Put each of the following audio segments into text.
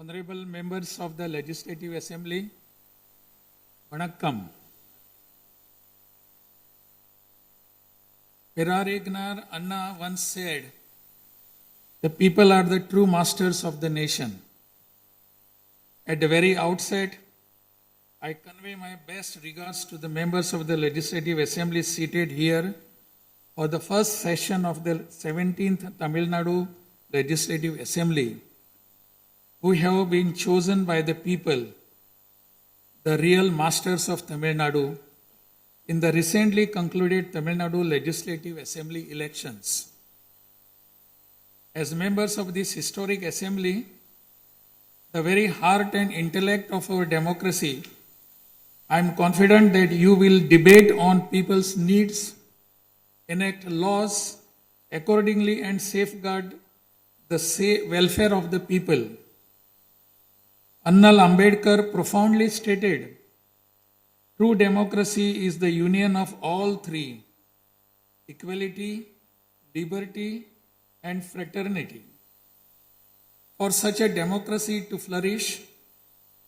Honorable members of the Legislative Assembly, Vanakkam. Perarignar Anna once said, "The people are the true masters of the nation." At the very outset, I convey my best regards to the members of the Legislative Assembly seated here for the first session of the 17th Tamil Nadu Legislative Assembly, who have been chosen by the people, the real masters of Tamil Nadu, in the recently concluded Tamil Nadu Legislative Assembly elections. As members of this historic assembly, the very heart and intellect of our democracy, I am confident that you will debate on people's needs, enact laws accordingly, and safeguard the welfare of the people. Annal Ambedkar profoundly stated, "True democracy is the union of all three: equality, liberty, and fraternity." For such a democracy to flourish,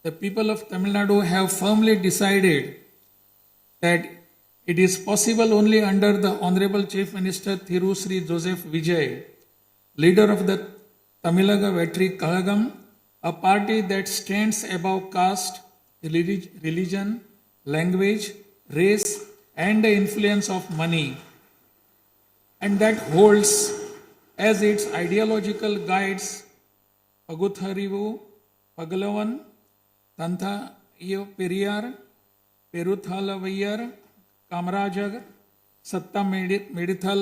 the people of Tamil Nadu have firmly decided that it is possible only under the Honorable Chief Minister Thiru Sri Joseph Vijay, leader of the Tamilaga Vetri Kalagam, a party that stands above caste, religion, language, race, and the influence of money, and that holds as its ideological guides Pagutharivu, Pagalavan, Tantha Iyo Periyar, Peruthalavayar, Kamarajar, Satta Medithal,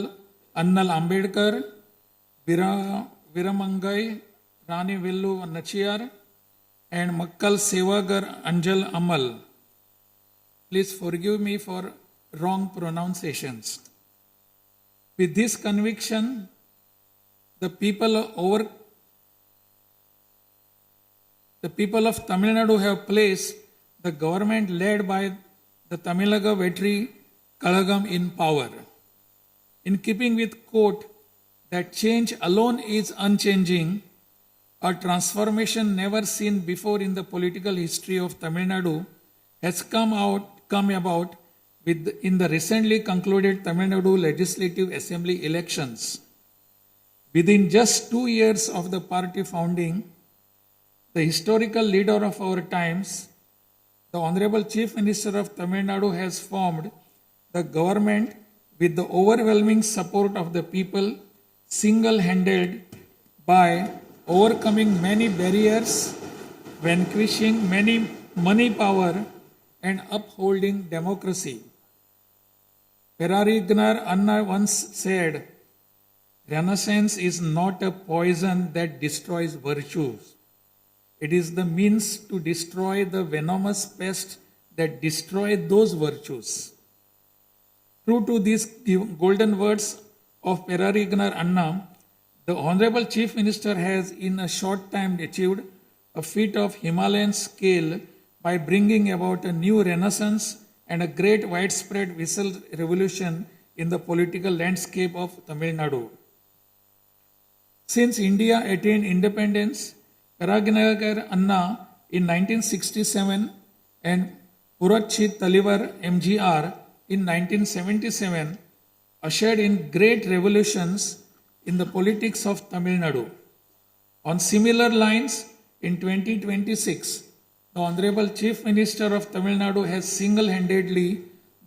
Annal Ambedkar, Viramangai, Rani Vellu Nachiyar, and Makkal Sevagar Anjal Amal. Please forgive me for wrong pronunciations. With this conviction, the people of Tamil Nadu have placed the government led by the Tamilaga Vetri Kalagam in power. In keeping with quote that change alone is unchanging, a transformation never seen before in the political history of Tamil Nadu has come about in the recently concluded Tamil Nadu Legislative Assembly elections. Within just 2 years of the party founding, the historical leader of our times, the Honorable Chief Minister of Tamil Nadu, has formed the government with the overwhelming support of the people, single-handed by overcoming many barriers, vanquishing many money power, and upholding democracy. Perarignar Anna once said, "Renaissance is not a poison that destroys virtues. It is the means to destroy the venomous pest that destroy those virtues." True to these golden words of Perarignar Anna, the Honorable Chief Minister has in a short time achieved a feat of Himalayan scale by bringing about a new renaissance and a great widespread visual revolution in the political landscape of Tamil Nadu. Since India attained independence, Perarignar Anna in 1967 and Purachi Talivar MGR in 1977 ushered in great revolutions in the politics of Tamil Nadu. On similar lines, in 2026, the Honorable Chief Minister of Tamil Nadu has single-handedly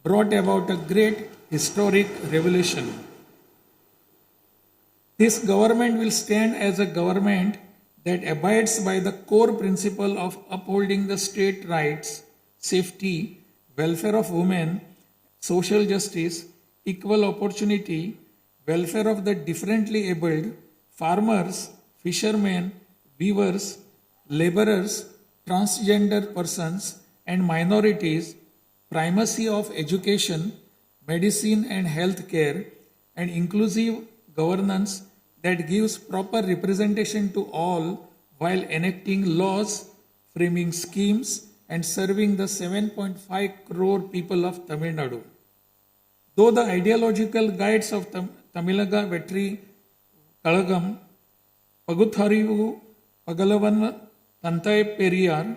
brought about a great historic revolution. This government will stand as a government that abides by the core principle of upholding the state rights, safety, welfare of women, social justice, equal opportunity, welfare of the differently abled, farmers, fishermen, weavers, laborers, transgender persons, and minorities, primacy of education, medicine and health care, and inclusive governance that gives proper representation to all while enacting laws, framing schemes, and serving the 7.5 crore people of Tamil Nadu. Though the ideological guides of Tamilaga Vetri Kalagam, Pagutharivu, Pagalavan, Tantai Periyar,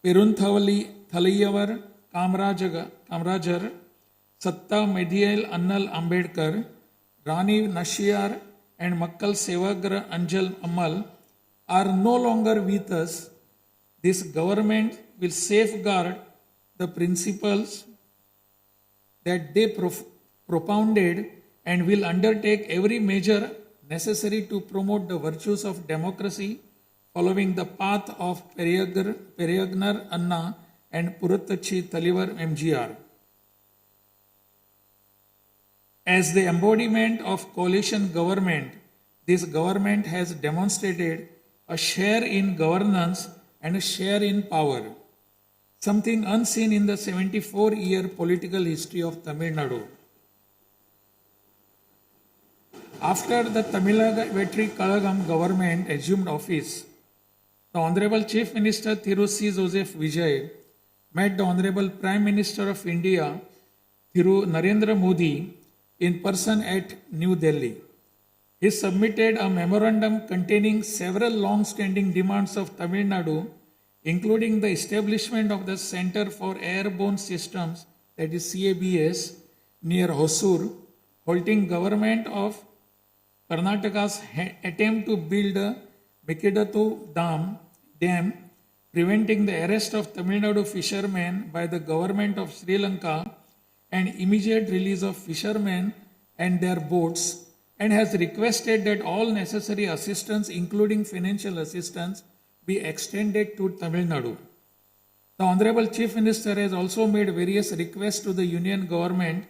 Thalaiyavar, Kamrajar, Satta Medial Annal Ambedkar, Rani Nashiyar, and Makkal Sevagra Anjal Amal are no longer with us. This government will safeguard the principles that they propounded and will undertake every measure necessary to promote the virtues of democracy following the path of Periyagnar Anna and Purattachi Talivar MGR. As the embodiment of coalition government, this government has demonstrated a share in governance and a share in power, something unseen in the 74-year political history of Tamil Nadu. After the Tamil Vetri Kalagam government assumed office, the Honorable Chief Minister Thiru C. Joseph Vijay met the Honorable Prime Minister of India Thiru Narendra Modi in person at New Delhi. He submitted a memorandum containing several long-standing demands of Tamil Nadu, including the establishment of the Center for Airborne Systems, that is CABS, near Hosur, halting government of Karnataka's attempt to build a Mikidatu dam, preventing the arrest of Tamil Nadu fishermen by the government of Sri Lanka, and immediate release of fishermen and their boats, and has requested that all necessary assistance, including financial assistance, be extended to Tamil Nadu. The Honorable Chief Minister has also made various requests to the Union Government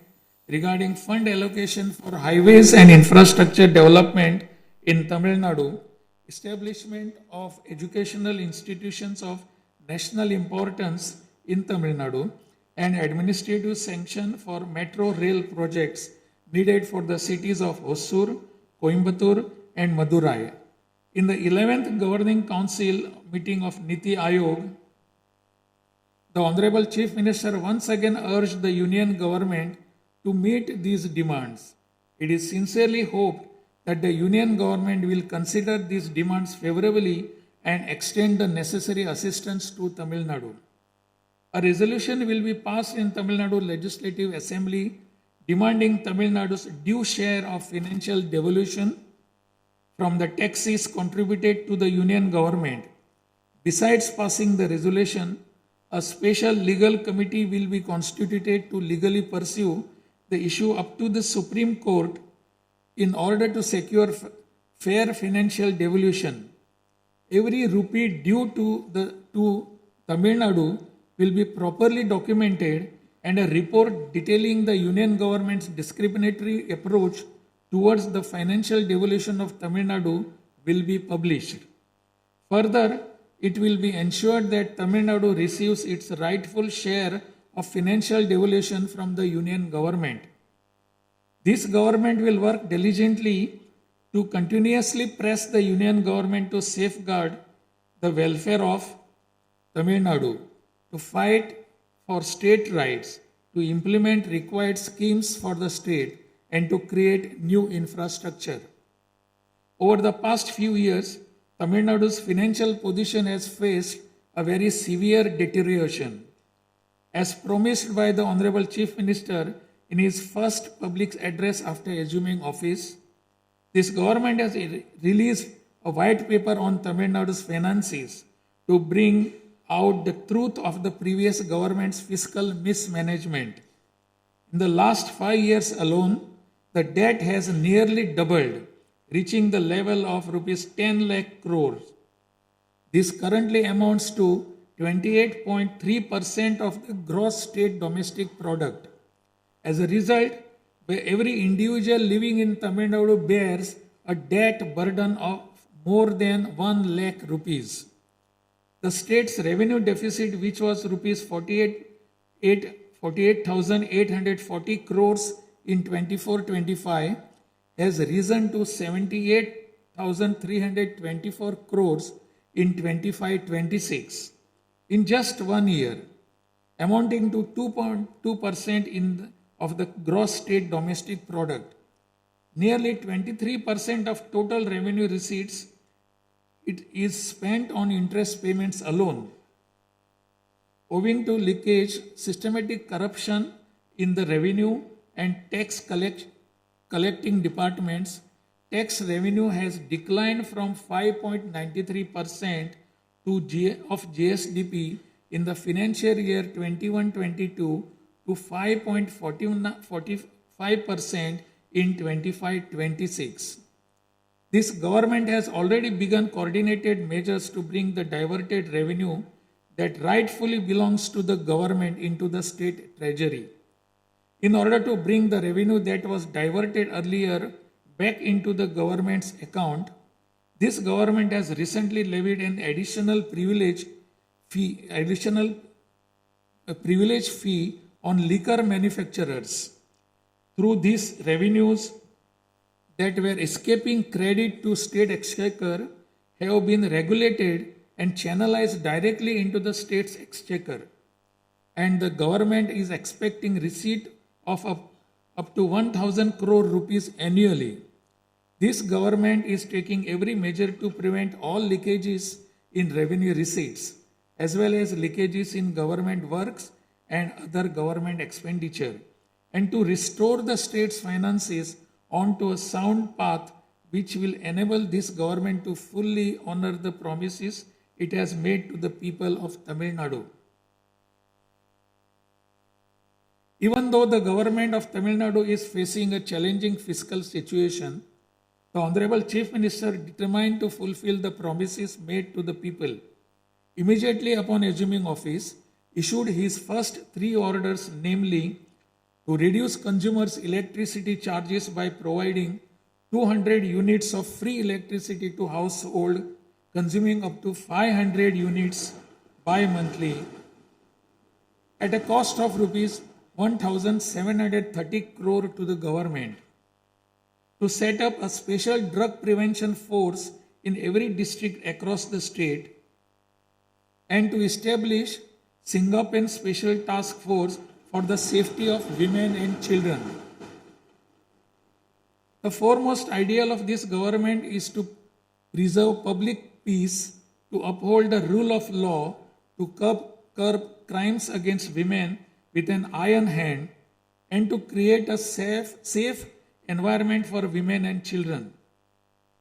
regarding fund allocation for highways and infrastructure development in Tamil Nadu, establishment of educational institutions of national importance in Tamil Nadu, and administrative sanction for metro rail projects needed for the cities of Hosur, Coimbatore, and Madurai. In the 11th Governing Council meeting of Niti Ayog, the Honorable Chief Minister once again urged the Union Government to meet these demands. It is sincerely hoped that the Union Government will consider these demands favorably and extend the necessary assistance to Tamil Nadu. A resolution will be passed in Tamil Nadu Legislative Assembly demanding Tamil Nadu's due share of financial devolution from the taxes contributed to the Union Government. Besides passing the resolution, a special legal committee will be constituted to legally pursue the issue up to the Supreme Court in order to secure fair financial devolution. Every rupee due to Tamil Nadu will be properly documented, and a report detailing the Union Government's discriminatory approach towards the financial devolution of Tamil Nadu will be published. Further, it will be ensured that Tamil Nadu receives its rightful share of financial devolution from the Union Government. This government will work diligently to continuously press the Union Government to safeguard the welfare of Tamil Nadu, to fight for state rights, to implement required schemes for the state, and to create new infrastructure. Over the past few years, Tamil Nadu's financial position has faced a very severe deterioration. As promised by the Honorable Chief Minister in his first public address after assuming office, this government has released a white paper on Tamil Nadu's finances to bring out the truth of the previous government's fiscal mismanagement. In the last 5 years alone, the debt has nearly doubled, reaching the level of rupees 10 lakh crores. This currently amounts to 28.3% of the gross state domestic product. As a result, every individual living in Tamil Nadu bears a debt burden of more than 1 lakh rupees. The state's revenue deficit, which was rupees 48,840 crores in 24-25, has risen to 78,324 crores in 25-26 in just 1 year, amounting to 2.2% of the gross state domestic product. Nearly 23% of total revenue receipts it is spent on interest payments alone. Owing to leakage, systematic corruption in the revenue and collecting departments, tax revenue has declined from 5.93% of GSDP in the financial year 21-22 to 5.45% in 25-26. This government has already begun coordinated measures to bring the diverted revenue that rightfully belongs to the government into the state treasury. In order to bring the revenue that was diverted earlier back into the government's account, this government has recently levied an additional privilege fee on liquor manufacturers. Through these revenues that were escaping credit to state exchequer have been regulated and channelized directly into the state's exchequer, and the government is expecting receipt of up to 1,000 crore rupees annually. This government is taking every measure to prevent all leakages in revenue receipts, as well as leakages in government works and other government expenditure, and to restore the state's finances onto a sound path which will enable this government to fully honor the promises it has made to the people of Tamil Nadu. Even though the government of Tamil Nadu is facing a challenging fiscal situation, the Honorable Chief Minister, determined to fulfill the promises made to the people, immediately upon assuming office, issued his first 3 orders, namely, to reduce consumers' electricity charges by providing 200 units of free electricity to household consuming up to 500 units bi-monthly at a cost of rupees 1,730 crore to the government, to set up a special drug prevention force in every district across the state, and to establish Singaporean Special Task Force for the safety of women and children. The foremost ideal of this government is to preserve public peace, to uphold the rule of law, to curb crimes against women with an iron hand, and to create a safe environment for women and children.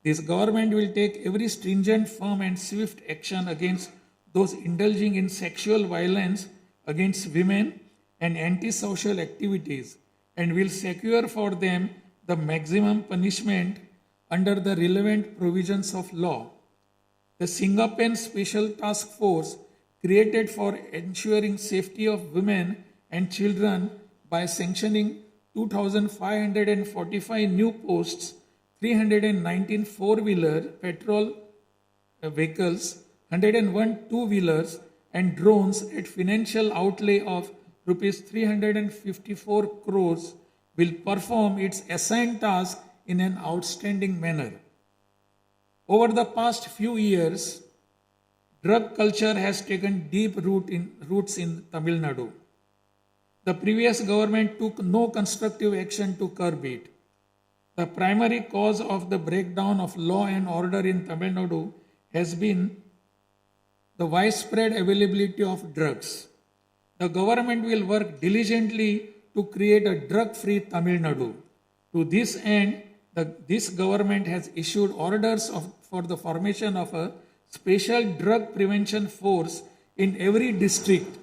This government will take every stringent, firm, and swift action against those indulging in sexual violence against women and antisocial activities, and will secure for them the maximum punishment under the relevant provisions of law. The Singaporean Special Task Force, created for ensuring safety of women and children by sanctioning 2,545 new posts, 319 four-wheeler petrol vehicles, 101 two-wheelers and drones at financial outlay of rupees 354 crores, will perform its assigned task in an outstanding manner. Over the past few years, drug culture has taken deep roots in Tamil Nadu. The previous government took no constructive action to curb it. The primary cause of the breakdown of law and order in Tamil Nadu has been the widespread availability of drugs. The government will work diligently to create a drug-free Tamil Nadu. To this end, this government has issued orders for the formation of a special drug prevention force in every district.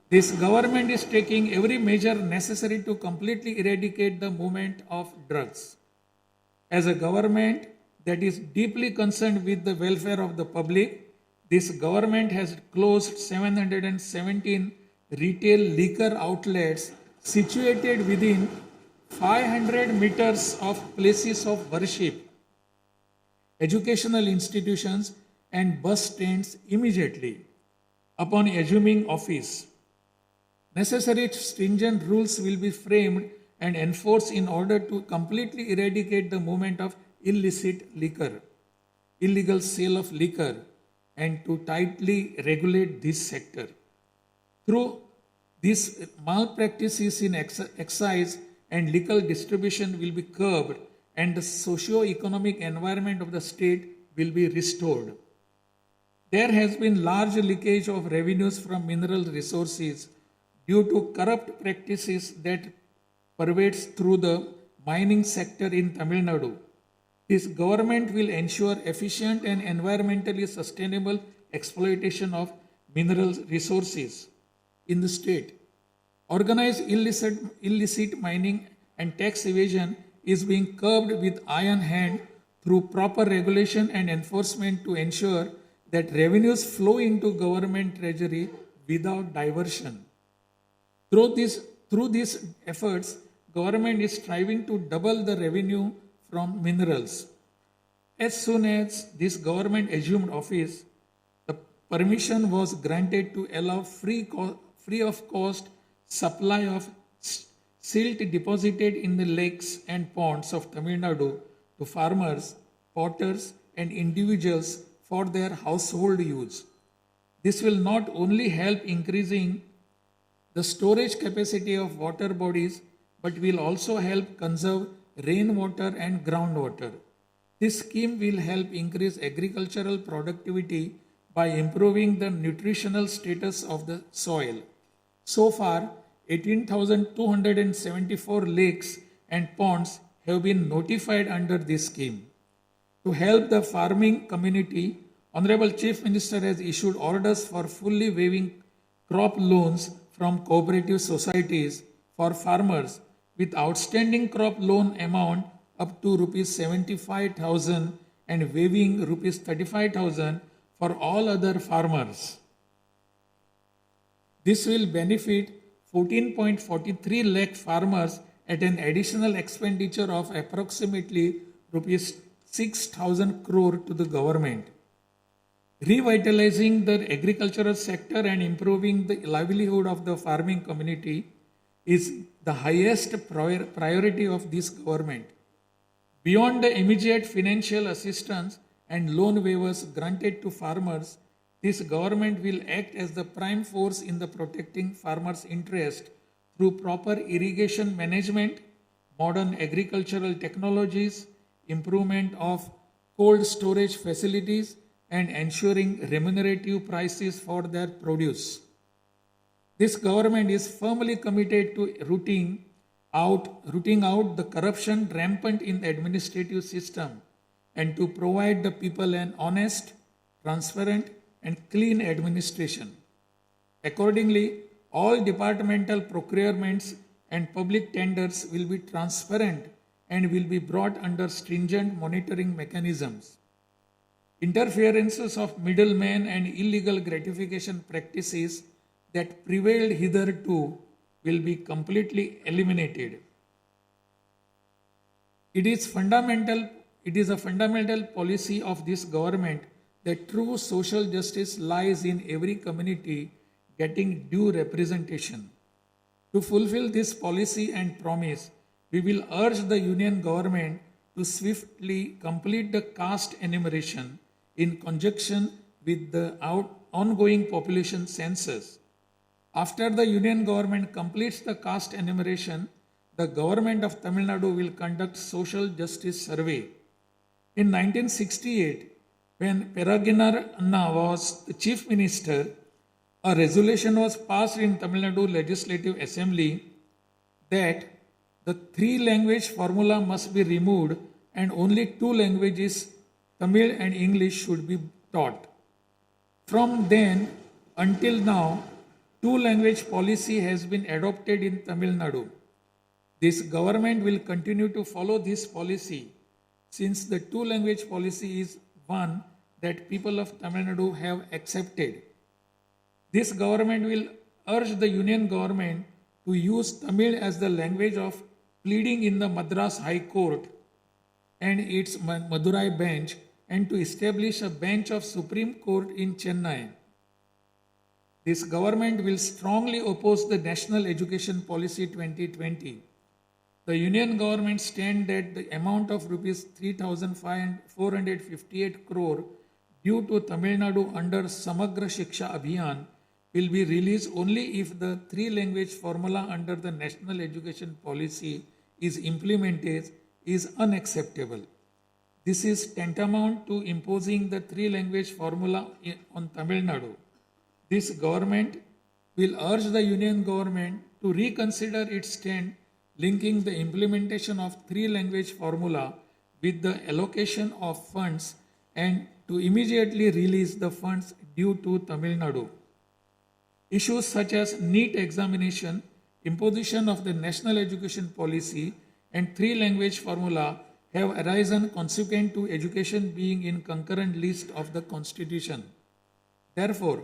This government is taking every measure necessary to completely eradicate the movement of drugs. As a government that is deeply concerned with the welfare of the public, this government has closed 717 retail liquor outlets situated within 500 meters of places of worship, educational institutions, and bus stands immediately upon assuming office. Necessary stringent rules will be framed and enforced in order to completely eradicate the movement of illicit liquor, illegal sale of liquor, and to tightly regulate this sector. Through these malpractices in excise and liquor distribution will be curbed, and the socio-economic environment of the state will be restored. There has been large leakage of revenues from mineral resources due to corrupt practices that pervades through the mining sector in Tamil Nadu. This government will ensure efficient and environmentally sustainable exploitation of mineral resources in the state. Organized illicit mining and tax evasion is being curbed with iron hand through proper regulation and enforcement to ensure that revenues flow into government treasury without diversion. Through these efforts, government is striving to double the revenue from minerals. As soon as this government assumed office, the permission was granted to allow free of cost supply of silt deposited in the lakes and ponds of Tamil Nadu to farmers, potters, and individuals for their household use. This will not only help increasing the storage capacity of water bodies but will also help conserve rainwater and groundwater. This scheme will help increase agricultural productivity by improving the nutritional status of the soil. So far, 18,274 lakes and ponds have been notified under this scheme. To help the farming community, Honorable Chief Minister has issued orders for fully waiving crop loans from cooperative societies for farmers with outstanding crop loan amount up to rupees 75,000 and waiving rupees 35,000 for all other farmers. This will benefit 14.43 lakh farmers at an additional expenditure of approximately rupees 6,000 crore to the government. Revitalizing the agricultural sector and improving the livelihood of the farming community is the highest priority of this government. Beyond the immediate financial assistance and loan waivers granted to farmers, this government will act as the prime force in the protecting farmers' interest through proper irrigation management, modern agricultural technologies, improvement of cold storage facilities, and ensuring remunerative prices for their produce. This government is firmly committed to rooting out the corruption rampant in the administrative system and to provide the people an honest, transparent, and clean administration. Accordingly, all departmental procurements and public tenders will be transparent and will be brought under stringent monitoring mechanisms. Interferences of middlemen and illegal gratification practices that prevailed hitherto will be completely eliminated. It is a fundamental policy of this government that true social justice lies in every community getting due representation. To fulfill this policy and promise, we will urge the Union government to swiftly complete the caste enumeration in conjunction with the ongoing population census. After the Union government completes the caste enumeration, the government of Tamil Nadu will conduct social justice survey. In 1968, when Peregrinath Anna was the chief minister, a resolution was passed in Tamil Nadu Legislative Assembly that the three-language formula must be removed and only two languages, Tamil and English, should be taught. From then until now, two-language policy has been adopted in Tamil Nadu. This government will continue to follow this policy since the two-language policy is one that people of Tamil Nadu have accepted. This government will urge the Union government to use Tamil as the language of pleading in the Madras High Court and its Madurai bench and to establish a bench of Supreme Court in Chennai. This government will strongly oppose the National Education Policy 2020. The Union government stands that the amount of rupees 3,458 crore due to Tamil Nadu under Samagra Shiksha Abhiyan will be released only if the three-language formula under the National Education Policy is implemented is unacceptable. This is tantamount to imposing the three-language formula on Tamil Nadu. This government will urge the union government to reconsider its stand linking the implementation of three-language formula with the allocation of funds and to immediately release the funds due to Tamil Nadu. Issues such as NEET examination, imposition of the national education policy, and three-language formula have arisen consequent to education being in concurrent list of the Constitution. Therefore,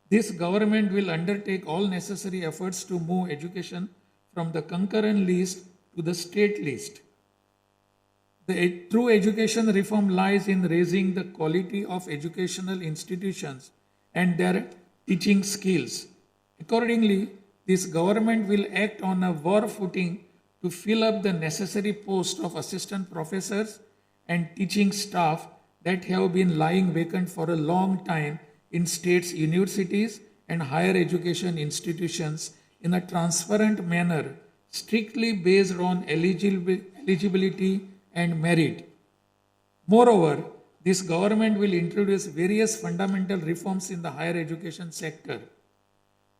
this government will undertake all necessary efforts to move education from the concurrent list to the state list. The true education reform lies in raising the quality of educational institutions and their teaching skills. Accordingly, this government will act on a war footing to fill up the necessary posts of assistant professors and teaching staff that have been lying vacant for a long time in states' universities and higher education institutions in a transparent manner, strictly based on eligibility and merit. Moreover, this government will introduce various fundamental reforms in the higher education sector.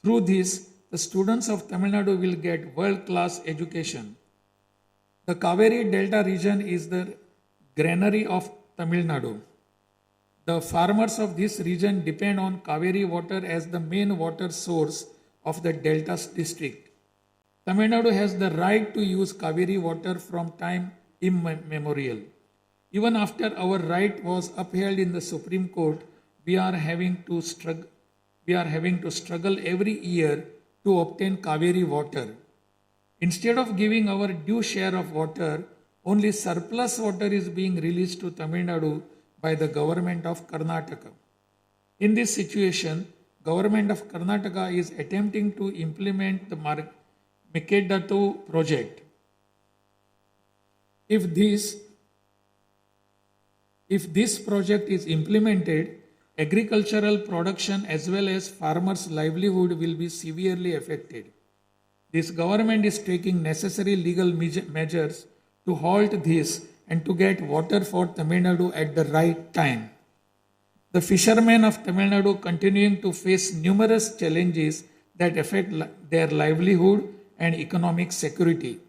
Through this, the students of Tamil Nadu will get world-class education. The Kaveri Delta region is the granary of Tamil Nadu. The farmers of this region depend on Kaveri water as the main water source of the Delta district. Tamil Nadu has the right to use Kaveri water from time immemorial. Even after our right was upheld in the Supreme Court, we are having to struggle every year to obtain Kaveri water. Instead of giving our due share of water, only surplus water is being released to Tamil Nadu by the government of Karnataka. In this situation, government of Karnataka is attempting to implement the Mekedatu project. If this project is implemented, agricultural production as well as farmers' livelihood will be severely affected. This government is taking necessary legal measures to halt this and to get water for Tamil Nadu at the right time. The fishermen of Tamil Nadu continuing to face numerous challenges that affect their livelihood and economic security.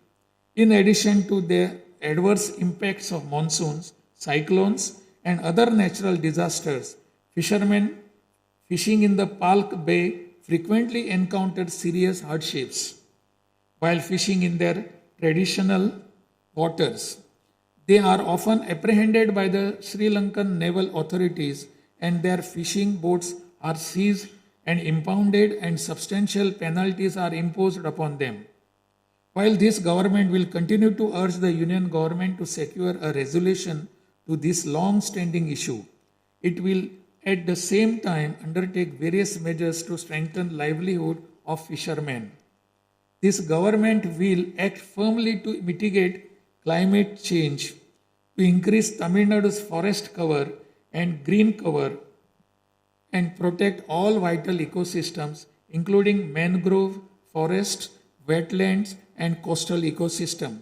In addition to the adverse impacts of monsoons, cyclones, and other natural disasters, fishermen fishing in the Palk Bay frequently encounter serious hardships while fishing in their traditional waters. They are often apprehended by the Sri Lankan naval authorities and their fishing boats are seized and impounded and substantial penalties are imposed upon them. While this government will continue to urge the union government to secure a resolution to this long-standing issue, it will at the same time undertake various measures to strengthen livelihood of fishermen. This government will act firmly to mitigate climate change, to increase Tamil Nadu's forest cover and green cover, and protect all vital ecosystems, including mangrove, forests, wetlands, and coastal ecosystem.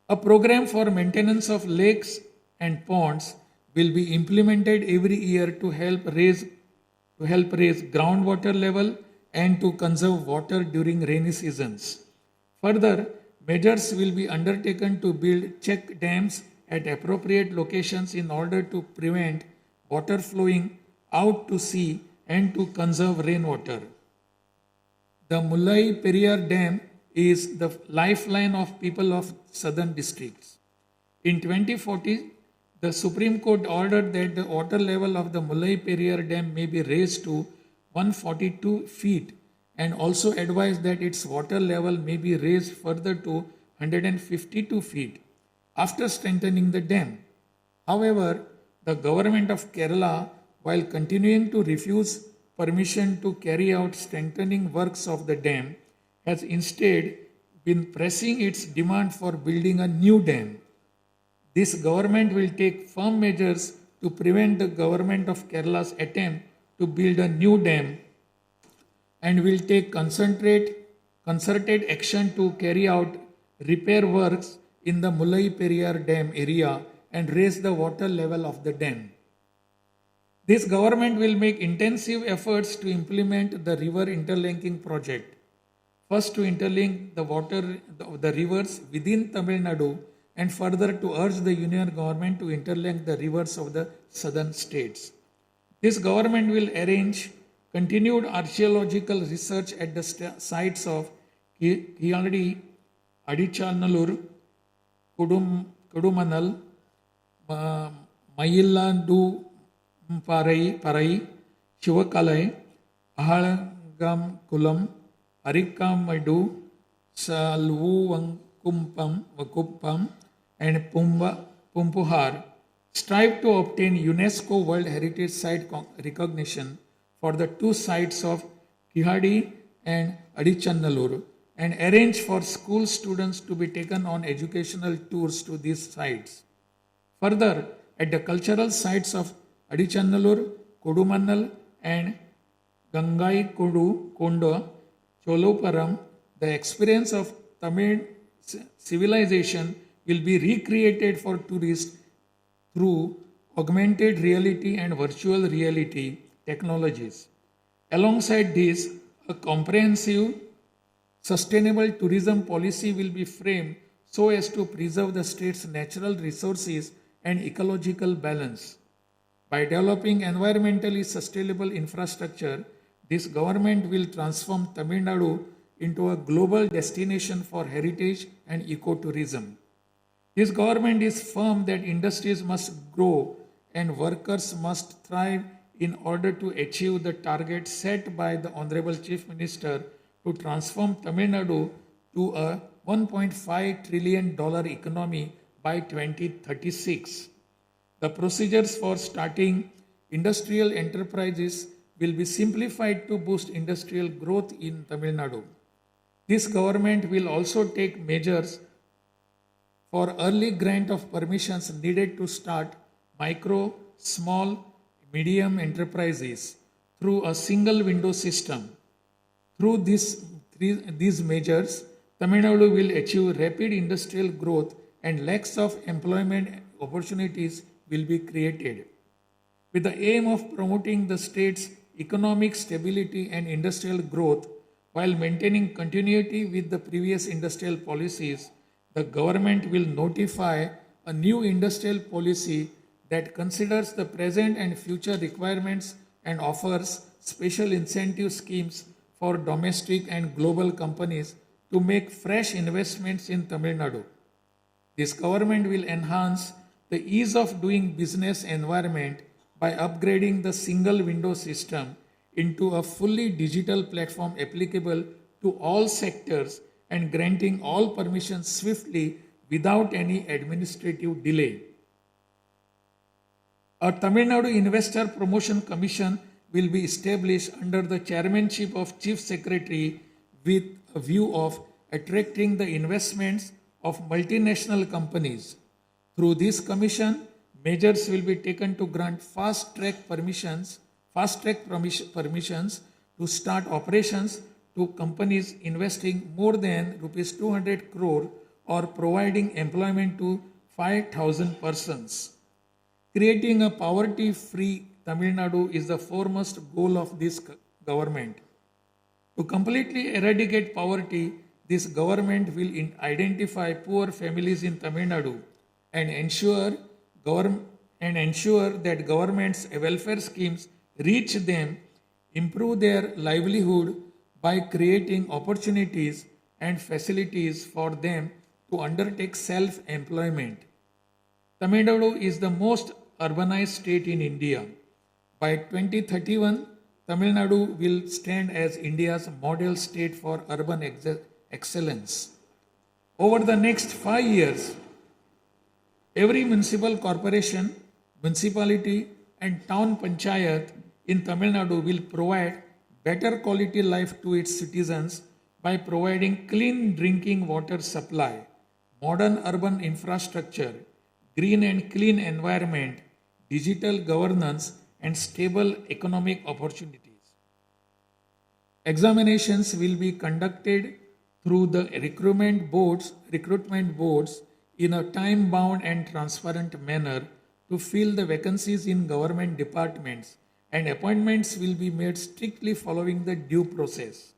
A program for maintenance of lakes and ponds will be implemented every year to help raise groundwater level and to conserve water during rainy seasons. Further, measures will be undertaken to build check dams at appropriate locations in order to prevent water flowing out to sea and to conserve rainwater. The Mullai Periyar Dam is the lifeline of people of southern districts. In 2040, the Supreme Court ordered that the water level of the Mullai Periyar Dam may be raised to 142 feet and also advised that its water level may be raised further to 152 feet after strengthening the dam. However, the government of Kerala, while continuing to refuse permission to carry out strengthening works of the dam, has instead been pressing its demand for building a new dam. This government will take firm measures to prevent the government of Kerala's attempt to build a new dam and will take concerted action to carry out repair works in the Mullai Periyar Dam area and raise the water level of the dam. This government will make intensive efforts to implement the river interlinking project. First, to interlink the rivers within Tamil Nadu, and further to urge the union government to interlink the rivers of the southern states. This government will arrange continued archaeological research at the sites of Kiyadi, Adichanallur, Kudumanal, Mayillandu Parai, Shivakalai, Ahalgam Kulam, Arikamadu, Vakuppam, and Pumpuhar strive to obtain UNESCO World Heritage Site recognition for the two sites of Kihadi and Adichanallur, and arrange for school students to be taken on educational tours to these sites. Further, at the cultural sites of Adichanallur, Kodumannal, and Gangai Kondo, Choluparam, the experience of Tamil civilization will be recreated for tourists through augmented reality and virtual reality technologies. Alongside this, a comprehensive, sustainable tourism policy will be framed so as to preserve the state's natural resources and ecological balance. By developing environmentally sustainable infrastructure, this government will transform Tamil Nadu into a global destination for heritage and ecotourism. This government is firm that industries must grow and workers must thrive in order to achieve the target set by the Honorable Chief Minister to transform Tamil Nadu to a $1.5 trillion economy by 2036. The procedures for starting industrial enterprises will be simplified to boost industrial growth in Tamil Nadu. This government will also take measures for early grant of permissions needed to start micro, small, medium enterprises through a single window system. Through these measures, Tamil Nadu will achieve rapid industrial growth and lakhs of employment opportunities will be created. With the aim of promoting the state's economic stability and industrial growth while maintaining continuity with the previous industrial policies, the government will notify a new industrial policy that considers the present and future requirements and offers special incentive schemes for domestic and global companies to make fresh investments in Tamil Nadu. This government will enhance the ease of doing business environment by upgrading the single window system into a fully digital platform applicable to all sectors and granting all permissions swiftly without any administrative delay. A Tamil Nadu Investor Promotion Commission will be established under the chairmanship of Chief Secretary with a view of attracting the investments of multinational companies. Through this commission, measures will be taken to grant fast-track permissions to start operations to companies investing more than rupees 200 crore or providing employment to 5,000 persons. Creating a poverty-free Tamil Nadu is the foremost goal of this government. To completely eradicate poverty, this government will identify poor families in Tamil Nadu and ensure that government's welfare schemes reach them, improve their livelihood by creating opportunities and facilities for them to undertake self-employment. Tamil Nadu is the most urbanized state in India. By 2031, Tamil Nadu will stand as India's model state for urban excellence. Over the next 5 years, every municipal corporation, municipality, and town panchayat in Tamil Nadu will provide better quality life to its citizens by providing clean drinking water supply, modern urban infrastructure, green and clean environment, digital governance, and stable economic opportunities. Examinations will be conducted through the recruitment boards in a time bound and transparent manner to fill the vacancies in government departments, and appointments will be made strictly following the due process.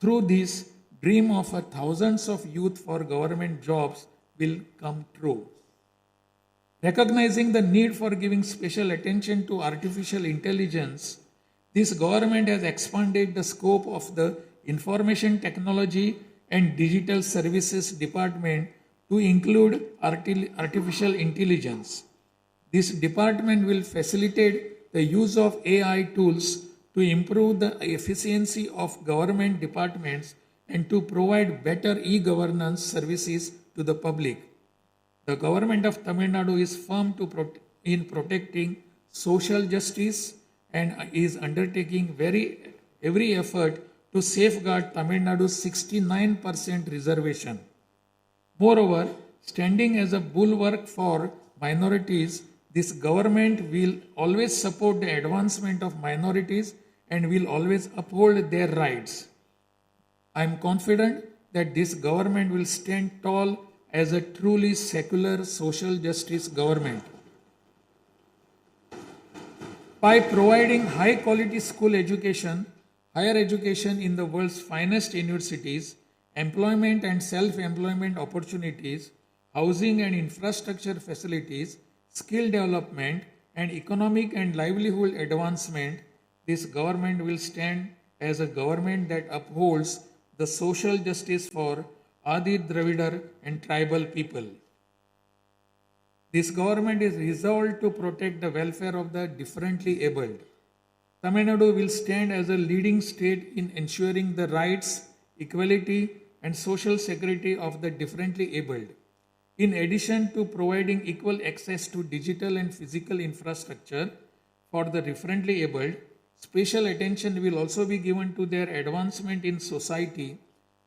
Through this, dream of thousands of youth for government jobs will come true. Recognizing the need for giving special attention to artificial intelligence, this government has expanded the scope of the Information Technology and Digital Services Department to include artificial intelligence. This department will facilitate the use of AI tools to improve the efficiency of government departments and to provide better e-governance services to the public. The government of Tamil Nadu is firm in protecting social justice and is undertaking every effort to safeguard Tamil Nadu's 69% reservation. Moreover, standing as a bulwark for minorities, this government will always support the advancement of minorities and will always uphold their rights. I am confident that this government will stand tall as a truly secular social justice government. By providing high quality school education, higher education in the world's finest universities, employment and self-employment opportunities, housing and infrastructure facilities, skill development, and economic and livelihood advancement, this government will stand as a government that upholds the social justice for Adi Dravidar and tribal people. This government is resolved to protect the welfare of the differently abled. Tamil Nadu will stand as a leading state in ensuring the rights, equality, and social security of the differently abled. In addition to providing equal access to digital and physical infrastructure for the differently abled, special attention will also be given to their advancement in society.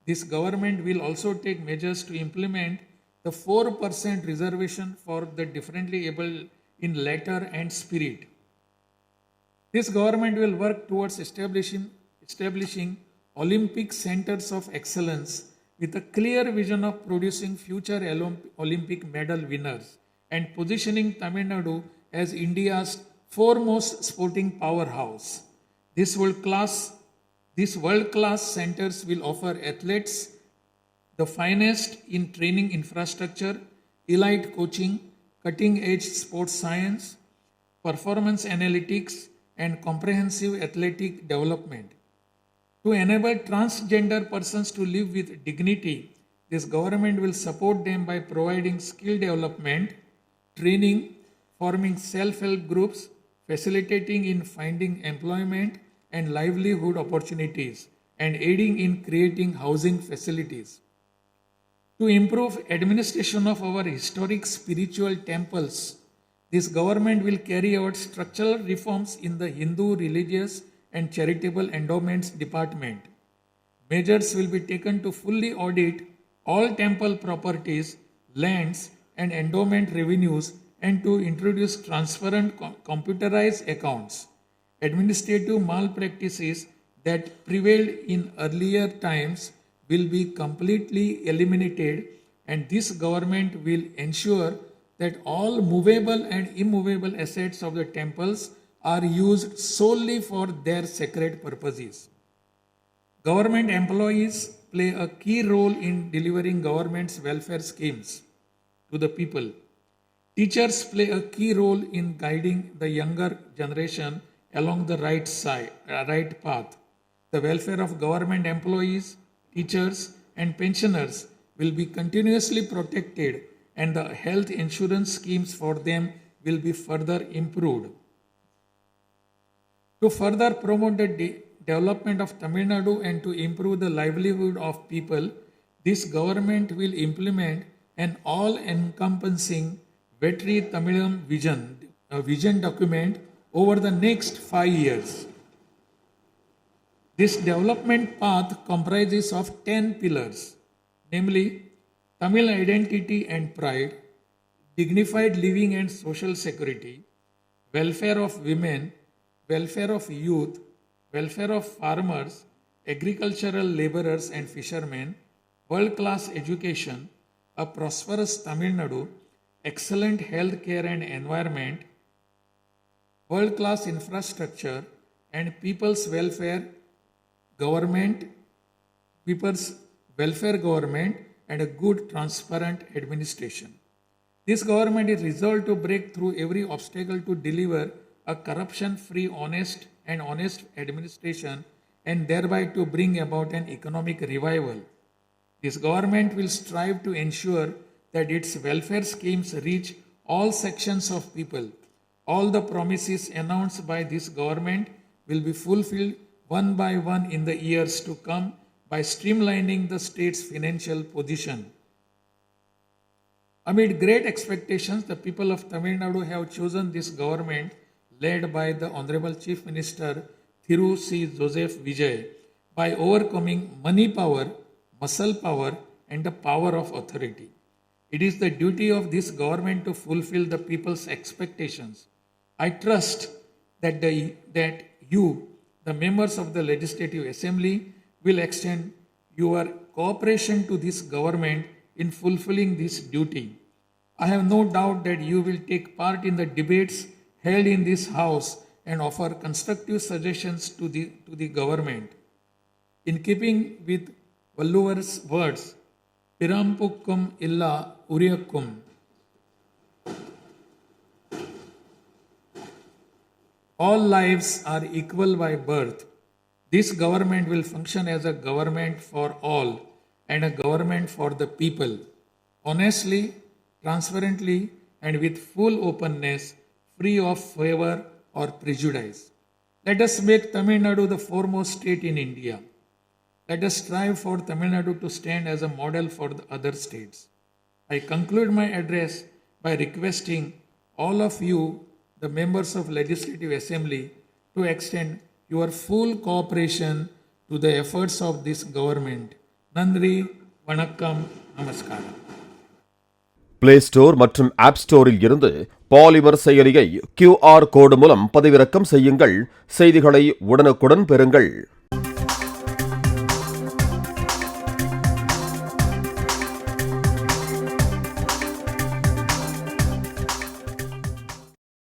This government will also take measures to implement the 4% reservation for the differently able in letter and spirit. This government will work towards establishing Olympic centers of excellence with a clear vision of producing future Olympic medal winners and positioning Tamil Nadu as India's foremost sporting powerhouse. These world-class centers will offer athletes the finest in training infrastructure, elite coaching, cutting-edge sports science, performance analytics, and comprehensive athletic development. To enable transgender persons to live with dignity, this government will support them by providing skill development, training, forming self-help groups, facilitating in finding employment and livelihood opportunities, and aiding in creating housing facilities. To improve administration of our historic spiritual temples, this government will carry out structural reforms in the Hindu religious and charitable endowments department. Measures will be taken to fully audit all temple properties, lands, and endowment revenues and to introduce transparent computerized accounts. Administrative malpractices that prevailed in earlier times will be completely eliminated, and this government will ensure that all movable and immovable assets of the temples are used solely for their sacred purposes. Government employees play a key role in delivering government's welfare schemes to the people. Teachers play a key role in guiding the younger generation along the right path. The welfare of government employees, teachers, and pensioners will be continuously protected, and the health insurance schemes for them will be further improved. To further promote the development of Tamil Nadu and to improve the livelihood of people, this government will implement an all-encompassing Vetri Tamilam vision document over the next 5 years. This development path comprises of 10 pillars, namely Tamil identity and pride, dignified living and social security, welfare of women, welfare of youth, welfare of farmers, agricultural laborers and fishermen, world-class education, a prosperous Tamil Nadu, excellent health care and environment, world-class infrastructure, and people's welfare government, and a good transparent administration. This government is resolved to break through every obstacle to deliver a corruption-free, honest administration and thereby to bring about an economic revival. This government will strive to ensure that its welfare schemes reach all sections of people. All the promises announced by this government will be fulfilled one by one in the years to come by streamlining the state's financial position. Amid great expectations, the people of Tamil Nadu have chosen this government led by the Honorable Chief Minister Thiru C. Joseph Vijay by overcoming money power, muscle power, and the power of authority. It is the duty of this government to fulfill the people's expectations. I trust that you, the members of the Legislative Assembly, will extend your cooperation to this government in fulfilling this duty. I have no doubt that you will take part in the debates held in this House and offer constructive suggestions to the government. In keeping with Valluvar's words, Pirampukkum illa Uriyakkum, all lives are equal by birth. This government will function as a government for all and a government for the people, honestly, transparently, and with full openness, free of favor or prejudice. Let us make Tamil Nadu the foremost state in India. Let us strive for Tamil Nadu to stand as a model for the other states. I conclude my address by requesting all of you, the members of Legislative Assembly, to extend your full cooperation to the efforts of this government. Nandri, Vanakkam, Namaskaram. Play store மற்றும் app ஸ்டோரில் இருந்து polymer செயலியை QR கோடு மூலம் பதிவிறக்கம் செய்யுங்கள். செய்திகளை உடனுக்குடன் பெறுங்கள்.